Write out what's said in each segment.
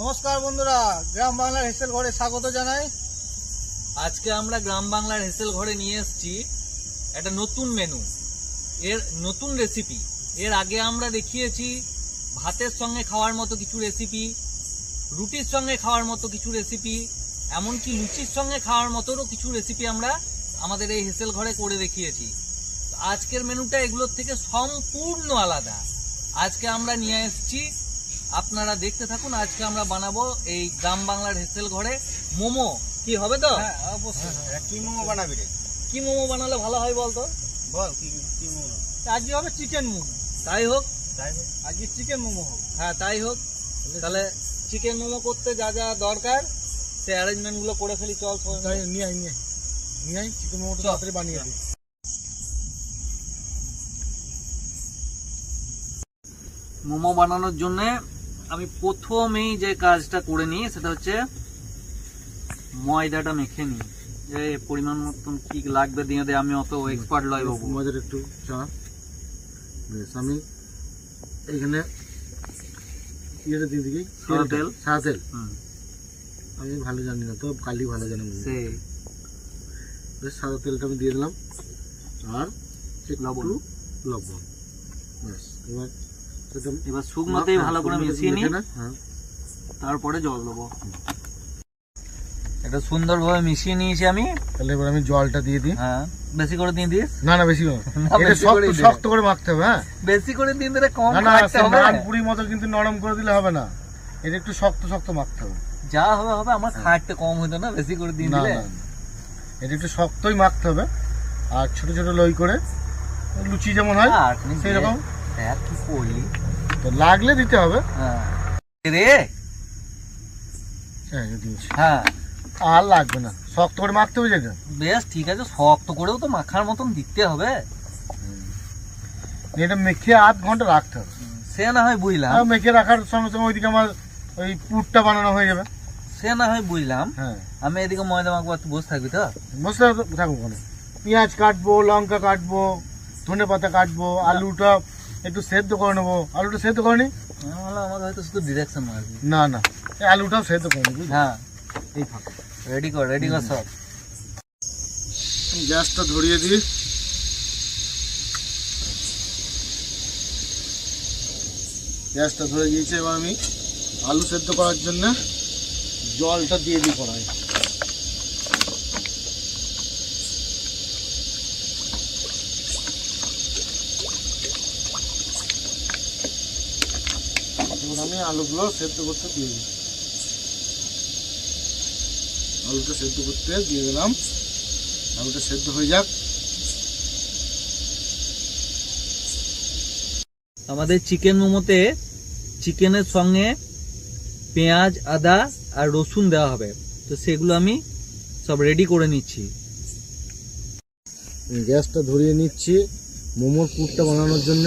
নমস্কার বন্ধুরা, গ্রাম বাংলার হেসেল ঘরে স্বাগত জানাই। আজকে আমরা গ্রাম বাংলার হেসেল ঘরে নিয়ে এসেছি একটা নতুন মেনু, এর নতুন রেসিপি। এর আগে আমরা দেখিয়েছি ভাতের সঙ্গে খাওয়ার মতো কিছু রেসিপি, রুটির সঙ্গে খাওয়ার মতো কিছু রেসিপি, এমনকি লুচির সঙ্গে খাওয়ার মতোও কিছু রেসিপি আমরা আমাদের এই হেসেল ঘরে করে দেখিয়েছি। আজকের মেনুটা এগুলোর থেকে সম্পূর্ণ আলাদা। আজকে আমরা নিয়ে এসেছি, আপনারা দেখতে থাকুন। আজকে আমরা বানাবো এই গ্রাম বাংলার হেসেল ঘরে মোমো। কি হবে তো? হ্যাঁ অবশ্যই। কি মোমো বানাবি রে? কি মোমো বানালে ভালো হয় বলতো? বল কি মোমো? আজকে হবে চিকেন মোমো। তাই হোক, আজকে চিকেন মোমো হোক। হ্যাঁ তাই হোক। তাহলে চিকেন মোমো করতে যা যা দরকার সে অ্যারেঞ্জমেন্ট গুলো করে ফেলি। চল তাই নিয়ে আই চিকেন মোমোটা তাড়াতাড়ি বানিয়ে দিই। মোমো বানানোর জন্য আমি প্রথমেই যে কাজটা করে নিই সেটা হচ্ছে ময়দাটা মেখে নিই। যে পরিমাণ মতন কি লাগবে দিয়ে দে, আমি অত এক্সপার্ট লয় বাবু। ময়দাটা একটু চা বেশ, আমি এইখানে ইয়েটা দিয়ে দিই সাদা তেল। আমি ভালো জানি না তো, কালি ভালো জানি সেই বেশ। সাদা তেলটা আমি দিয়ে দিলাম আর লবণ। ব্যাস, এবার শুকনোতেই ভালো করে মিশিয়ে নিই, তারপরে জল দেবো। এটা সুন্দরভাবে মিশিয়ে নিয়েছি আমি। তাহলে এবার আমি জলটা দিয়ে দিই। হ্যাঁ বেশি করে দিয়ে দিস। না বেশি করে, এটা শক্ত করে মাখতে হবে। হ্যাঁ বেশি করে দিন দিলে কম না, মাখতে হবে। নানপুরির মতো কিন্তু নরম করে দিলে হবে না, এটা একটু শক্ত মাখতে হবে। যা হবে হবে, আমার খাটতে কম হইতো না বেশি করে দিন দিলে। এটা একটু শক্তই মাখতে হবে। আর ছোট ছোট লই করে লুচি যেমন হয় সেই রকম। দেখ কি করলি, তো লাগলে দিতে হবে। হ্যাঁ রে, হ্যাঁ আর লাগবে না, শক্ত করে মাখতে হবে যেটা। বেশ ঠিক আছে, শক্ত করেও তো মাখার মতন দিতে হবে। এটা মেখে আধ ঘন্টা রাখতে হবে। সে না হয় বুঝলাম, মেখে রাখার সঙ্গে সঙ্গে ওইদিকে আমার ওই পুরটা বানানো হয়ে যাবে। সে না হয় বুঝলাম। হ্যাঁ আমি এদিকে ময়দা মাখবো, তুই বসে থাকবি তো? বসে থাকবো ওখানে। পেঁয়াজ কাটবো, লঙ্কা কাটবো, ধনে পাতা কাটবো, আলুটা একটু সেদ্ধ করে নেবো। আলুটা সেদ্ধ করে নি, আমাকে হয়তো শুধু ডিরেকশন মারবি। না এই আলুটাও সেদ্ধ করে নিবি। হ্যাঁ এই ফাঁকা রেডি কর সব। গ্যাসটা ধরিয়ে দিই। গ্যাসটা ধরে গিয়েছে। এবার আমি আলু সেদ্ধ করার জন্য জলটা দিয়ে দিই কড়াই। এবার আমি আলুগুলো সেদ্ধ করতে দিয়ে দিই। আলুটা সেদ্ধ করতে দিয়ে দিলাম। আলুটা সেদ্ধ হয়ে যাক। আমাদের চিকেন মোমোতে চিকেনের সঙ্গে পেঁয়াজ, আদা আর রসুন দেওয়া হবে, তো সেগুলো আমি সব রেডি করে নিচ্ছি। গ্যাসটা ধরিয়ে নিচ্ছি মোমোর পুরটা বানানোর জন্য।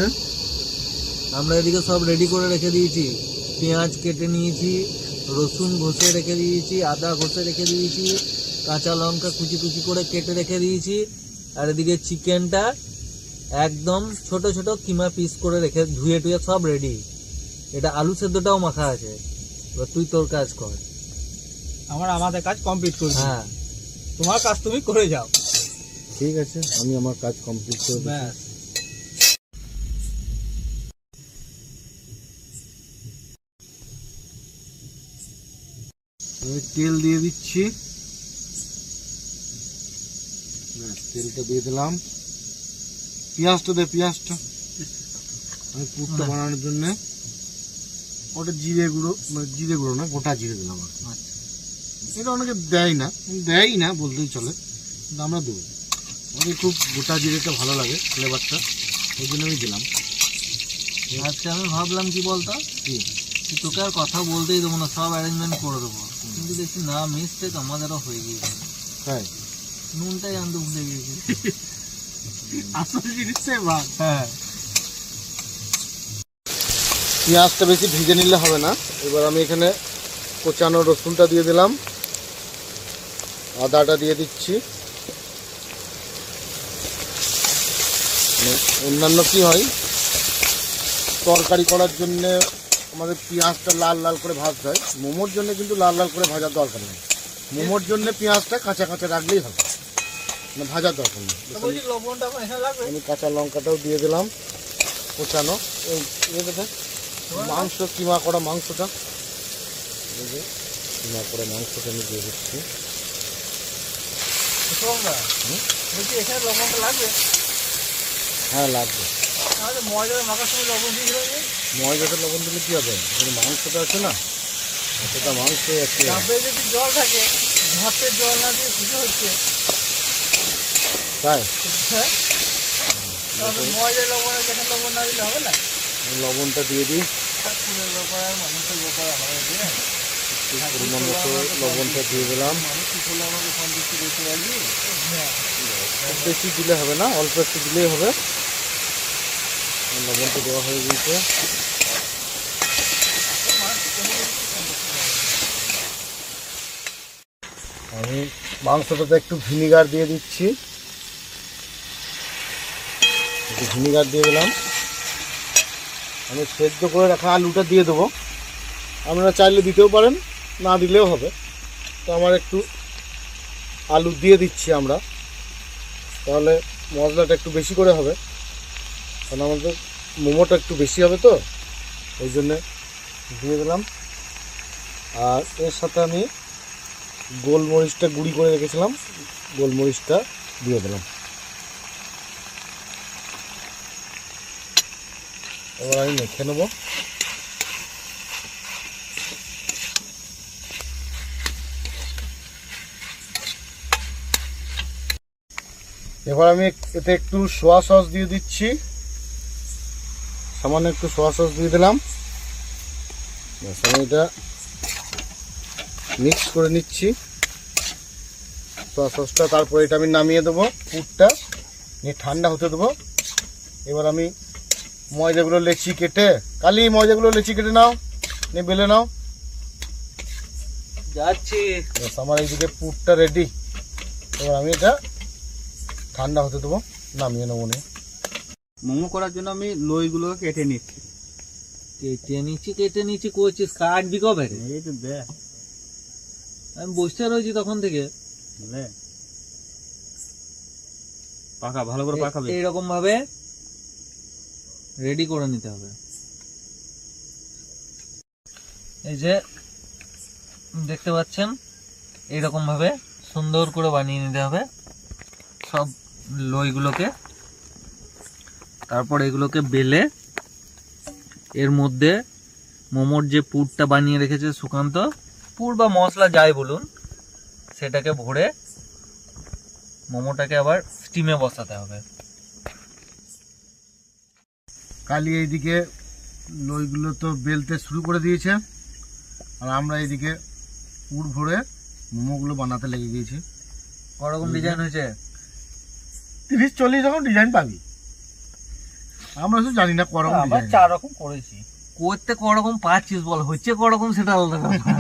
আমরা এদিকে সব রেডি করে রেখে দিয়েছি। পেঁয়াজ কেটে নিয়েছি, রসুন ঘষে রেখে দিয়েছি, আদা ঘষে রেখে দিয়েছি, কাঁচা লঙ্কা কুচি কুচি করে কেটে রেখে দিয়েছি। আর এদিকে চিকেনটা একদম ছোট ছোট কিমা পিস করে রেখে ধুয়ে টুয়ে সব রেডি। এটা আলু সেদ্ধটাও মাখা আছে। এবার তুই তোর কাজ কর। আমাদের কাজ কমপ্লিট করছি। হ্যাঁ তোমার কাজ তুমি করে যাও। ঠিক আছে, আমি আমার কাজ কমপ্লিট করে ব্যাস। আমি তেল দিয়ে দিচ্ছি। তেলটা দিয়ে দিলাম। পেঁয়াজটা পেঁয়াজটা আমি পুরটা বানানোর জন্য ওটা জিরে গুঁড়ো না, গোটা জিরে দিলাম। এটা অনেকে দেয় না বলতেই চলে, কিন্তু আমরা দেবো। আমাকে খুব গোটা জিরেটা ভালো লাগে, ফ্লেভারটা, ওই জন্য আমি দিলাম। আজকে আমি ভাবলাম কি বলতো, তোকে আর কথা বলতেই দেবো না, সব অ্যারেঞ্জমেন্ট করে দেবো। কিন্তু দেখছি না, মিস্টেক আমাদেরও হয়ে গিয়েছে। তাই নুনটাই আনতে ভুলে গিয়েছি। আসল জিনিসটাই ভাগ। হ্যাঁ, পেঁয়াজটা বেশি ভেজে নিলে হবে না। এবার আমি এখানে কোচানো রসুনটা দিয়ে দিলাম, আদাটা দিয়ে দিচ্ছি। অন্যান্য কি হয়, তরকারি করার জন্যে আমাদের পেঁয়াজটা লাল লাল করে ভাজতে হয়। মোমোর জন্য কিন্তু লাল লাল করে ভাজার দরকার নেই, মোমোর জন্য পেঁয়াজটা কাঁচা কাঁচা রাখলেই হবে, মানে ভাজার দরকার নেই। লবণটা এখন এখানে লাগবে। আমি কাঁচা লঙ্কাটাও দিয়ে দিলাম কোচানো, এই মাংস কিমা করা মাংসটা, এই যে কিমা করা মাংসটা আমি দিয়ে দিচ্ছি। বলছি এখানে লবণটা লাগবে? হ্যাঁ লাগবে। তাহলে ময়দা মাখার সময় লবণ দিয়ে দিলে ময়দাটা লবণ দিলে কী হবে, মাংসটা আছে না, সেটা মাংস আছে। ডাবে যদি জল থাকে, ভাতের জল না দিয়ে কিছু হচ্ছে, তাই হ্যাঁ তাহলে ময়দা লবণ যেখানে লবণ না দিলে হবে না। লবণটা দিয়ে দিই, ফুলের ব্যাপার আর মানুষের ব্যাপার আমাদের দিয়ে পরিমাণ মতো লবণটা দিয়ে দিলাম। মানুষ কি করলে আমাকে সন্তুষ্টি করতে পারবি? খুব বেশি দিলে হবে না, অল্প একটু দিলেই হবে। লবণটা দেওয়া হয়ে গিয়েছে। আমি মাংসটাতে একটু ভিনিগার দিয়ে দিচ্ছি, একটু ভিনিগার দিয়ে দিলাম। আমি সেদ্ধ করে রাখা আলুটা দিয়ে দেবো, আপনারা চাইলে দিতেও পারেন, না দিলেও হবে। তো আমার একটু আলু দিয়ে দিচ্ছি আমরা, তাহলে মশলাটা একটু বেশি করে হবে, কারণ আমাদের মোমোটা একটু বেশি হবে তো, ওই জন্যে দিয়ে দিলাম। আর এর সাথে আমি গোলমরিচটা গুঁড়ি করে রেখেছিলাম, গোলমরিচটা দিয়ে দিলাম। এবার আমি মেখে নেব। এবার আমি এতে একটু সোয়া সস দিয়ে দিচ্ছি, সামান্য একটু সোয়া সস দিয়ে দিলাম। আমি এটা মিক্স করে নিচ্ছি সোয়া সসটা। তারপরে এটা আমি নামিয়ে দেবো, পুরটা নিয়ে ঠান্ডা হতে দেবো। এবার আমি ময়দাগুলো লেচি কেটে, কালি ময়দাগুলো লেচি কেটে নাও, নিয়ে বেলে নাও। যাচ্ছি। আমার এইদিকে পুরটা রেডি। এবার আমি এটা ঠান্ডা হতে দেবো, নামিয়ে নেবো। নিয়ে মোমো করার জন্য আমি লইগুলোকে কেটে নিচ্ছি। কেটে নিচ্ছি করছিস, কাটবি কবে? এই তো দেখ, আমি বসতে রয়েছি তখন থেকে। বুঝলে পাকা ভালো করে পাকাবে। এইরকম ভাবে রেডি করে নিতে হবে। এই যে দেখতে পাচ্ছেন, এইরকম ভাবে সুন্দর করে বানিয়ে নিতে হবে সব লইগুলোকে। তারপর এগুলোকে বেলে এর মধ্যে মোমোর যে পুরটা বানিয়ে রেখেছে সুকান্ত, পুর বা মশলা যাই বলুন, সেটাকে ভরে মোমোটাকে আবার স্টিমে বসাতে হবে। কালি এইদিকে লইগুলো তো বেলতে শুরু করে দিয়েছে, আর আমরা এইদিকে পুর ভরে মোমোগুলো বানাতে লেগে গিয়েছি। করকম ডিজাইন হয়েছে? 30-40 রকম ডিজাইন পাবি, আমরা শুধু জানি না করকম আমরা ডিজাইন। 4 রকম করেছি। করতে করকম পাচ্ছিস বল, হচ্ছে করকম সেটা আলাদা ব্যাপার।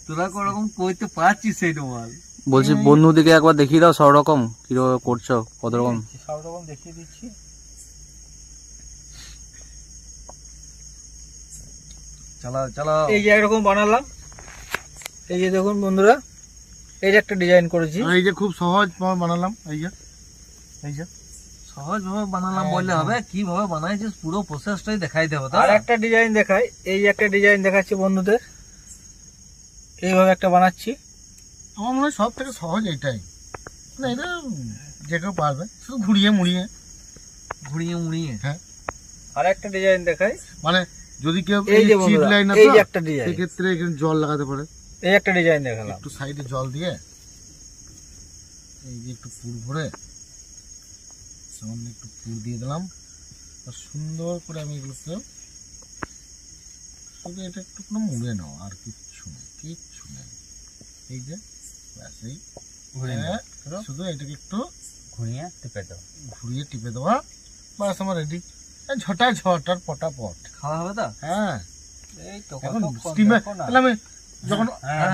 তোরা করকম করতে পারছিস সেইটা বল। বলছি বন্ধুদিকে একবার দেখিয়ে দাও সব রকম কিভাবে করছো, কত রকম। সব রকম দেখিয়ে দিচ্ছি। চালাও চালাও। এই যে এরকম বানালাম, এই যে দেখুন বন্ধুরা, এই যে একটা ডিজাইন করেছি। আর এই যে খুব সহজ বানালাম, এই যে এই যে সহজ ভাবে বানালাম বললে হবে? কিভাবে বানাইছিস পুরো প্রসেসটাই দেখাই দেবো। আর একটা ডিজাইন দেখাই, এই যে একটা ডিজাইন দেখাচ্ছি বন্ধুদের, এইভাবে একটা বানাচ্ছি। আমার মনে হয় সব থেকে সহজ এইটাই, না এটা যে কেউ পারবে, শুধু ঘুরিয়ে মুড়িয়ে। ঘুরিয়ে মুড়িয়ে। হ্যাঁ, আর একটা ডিজাইন দেখাই, মানে যদি কেউ এই যে চিপ বন্ধুরা, লাইন না, এই যে একটা ডিজাইন, সেক্ষেত্রে এখানে জল লাগাতে পারে। এই একটা ডিজাইন দেখালাম। একটু সাইডে জল দিয়ে এই যে একটু পুর ভরে সামান্য একটু পুর দিয়ে দিলাম, আর সুন্দর করে আমি এগুলোকে শুধু এটা একটু কোনো মুড়ে নাও, আর কিচ্ছু নেই, কিচ্ছু নেই। এই যে ব্যাস, এই শুধু এটাকে একটু ঘুরিয়ে টিপে দাও, ঘুরিয়ে টিপে দেওয়া, বাস আমার রেডি। ঝটার ঝটার পটাপট খাওয়া হবে তো? হ্যাঁ, এই তো এখন কতক্ষণ স্টিমে, দেখো না। তাহলে আমি যখন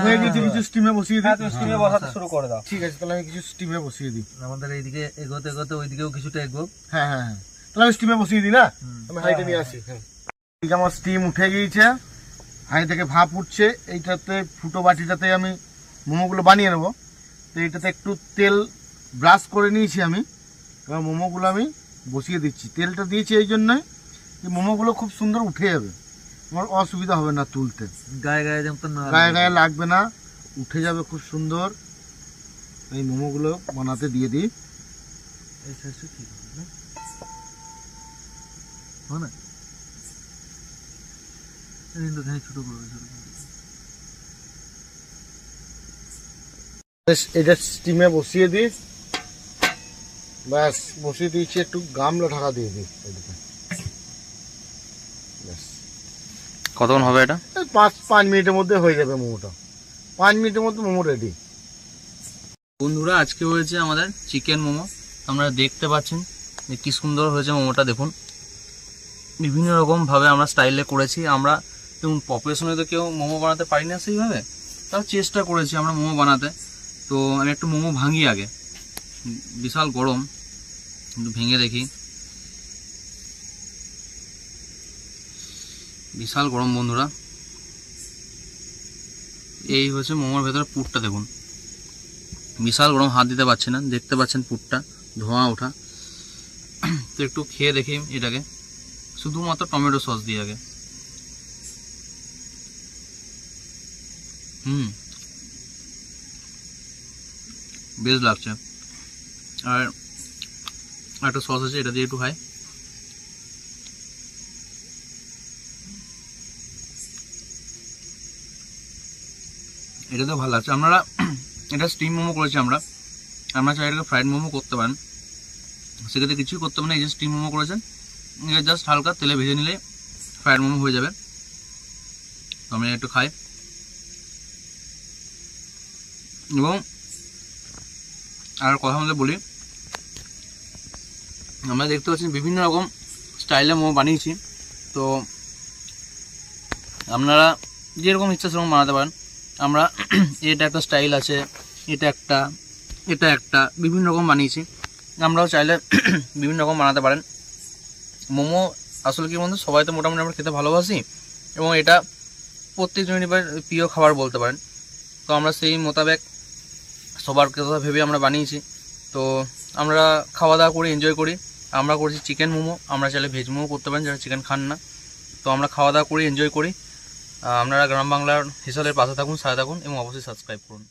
হয়ে গেছে কিছু স্টিমে বসিয়ে দিই। হ্যাঁ, তুমি স্টিমে বসাতে শুরু করে দাও। ঠিক আছে, তাহলে আমি কিছু স্টিমে বসিয়ে দিই। আমাদের এইদিকে এগোতে এগোতে ওইদিকেও কিছুটা এগো। হ্যাঁ হ্যাঁ হ্যাঁ, তাহলে আমি স্টিমে বসিয়ে দিই না, আমি হাইটে নিয়ে আসি। হ্যাঁ। ঠিক আমার স্টিম উঠে গিয়েছে, হাঁড়ি থেকে ভাপ উঠছে। এইটাতে ফুটো বাটিটাতে আমি মোমোগুলো বানিয়ে নেবো। তো এইটাতে একটু তেল ব্রাশ করে নিয়েছি আমি, এবার মোমোগুলো আমি বসিয়ে দিচ্ছি। তেলটা দিয়েছি এই জন্যই যে মোমোগুলো খুব সুন্দর উঠে যাবে, আমার অসুবিধা হবে না তুলতে, গায়ে গায়ে যেমন না গায়ে গায়ে লাগবে না, উঠে যাবে খুব সুন্দর। এই মোমোগুলো বানাতে দিয়ে দিই। এই সাইজটা ঠিক হবে না, হয় না? এই কিন্তু ছোট ছোট করে এটা স্টিমে বসিয়ে দিই, ব্যাস বসিয়ে দিয়েছি। একটু গামলা ঢাকা দিয়ে দিই এদিকে, ব্যাস কতক্ষণ হবে এটা? এই 5 মিনিটের মধ্যে হয়ে যাবে মোমোটা। 5 মিনিটের মধ্যে মোমো রেডি। বন্ধুরা আজকে হয়েছে আমাদের চিকেন মোমো। আপনারা দেখতে পাচ্ছেন যে কি সুন্দর হয়েছে মোমোটা, দেখুন বিভিন্ন রকম ভাবে আমরা স্টাইলে করেছি। আমরা যেমন প্রফেশনালি তো কেউ মোমো বানাতে পারি না সেইভাবে, তাও চেষ্টা করেছি আমরা মোমো বানাতে। তো আমি একটু মোমো ভাঙি আগে, বিশাল গরম, একটু ভেঙে দেখি। বিশাল গরম বন্ধুরা। এই হচ্ছে মোমোর ভেতরে পুরটা, দেখুন বিশাল গরম, হাত দিতে পারছি না, দেখতে পাচ্ছেন পুরটা ধোঁয়া ওঠা। তো একটু খেয়ে দেখি এটাকে, শুধুমাত্র টমেটো সস দিয়ে আগে। বেশ লাগছে। আর একটা সস আছে, এটা দিয়ে একটু খাই। এটাতেও ভালো লাগছে। আপনারা এটা স্টিম মোমো করেছি আমরা চাই এটাকে ফ্রাইড মোমো করতে পারেন, সেক্ষেত্রে কিছুই করতে পারেন। এই যে স্টিম মোমো করেছেন, এটা জাস্ট হালকা তেলে ভেজে নিলে ফ্রাইড মোমো হয়ে যাবে। তো আমি একটু খাই। এবং আর কথা মধ্যে বলি, আমরা দেখতে পাচ্ছি বিভিন্ন রকম স্টাইলে মোমো বানিয়েছি। তো আপনারা যেরকম ইচ্ছা সেরকম বানাতে পারেন। আমরা এটা একটা স্টাইল আছে, এটা একটা বিভিন্ন রকম বানিয়েছি। আমরাও চাইলে বিভিন্ন রকম বানাতে পারেন। মোমো আসলে কি বন্ধু, সবাই তো মোটামুটি আমরা খেতে ভালোবাসি, এবং এটা প্রত্যেকজনই প্রিয় খাবার বলতে পারেন। তো আমরা সেই মোতাবেক সবার কথা ভেবে আমরা বানিয়েছি। তো আমরা খাওয়া দাওয়া করি, এনজয় করি। আমরা করেছি চিকেন মোমো, আমরা চাইলে ভেজ মোমো করতে পারেন যারা চিকেন খান না। তো আমরা খাওয়া দাওয়া করি, এনজয় করি। আপনারা গ্রাম বাংলার হিসালের পাশে থাকুন, সাথে থাকুন এবং অবশ্যই সাবস্ক্রাইব করুন।